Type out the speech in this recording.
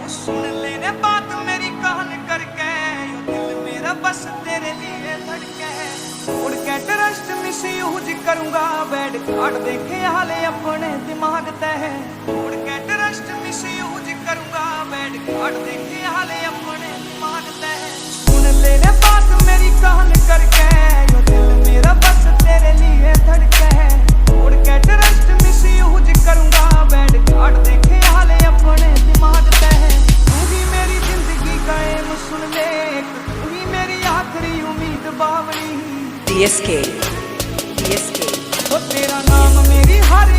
सुन लेने बात मेरी कान करके, यो दिल मेरा बस तेरे लिए धड़के। उड़ के ट्रस्ट मिस यूज करूंगा, बैड कार्ड देखे हाले अपने दिमाग तय। उड़ के ट्रस्ट मिस यूज करूंगा, बैड कार्ड देखे हाले अपने दिमाग तय। सुन लेने बात मेरी कान करके, यो दिल मेरा बस तेरे लिए धड़के। उड़ के ट्रस्ट मिस यूज करूंगा, बैड कार्ड देखे हाले अपने दिमाग तय। तू ही मेरी जिंदगी का एम सुन ले, तू ही मेरी आखिरी उम्मीद बावली। DSK ओ तेरा नाम मेरी हर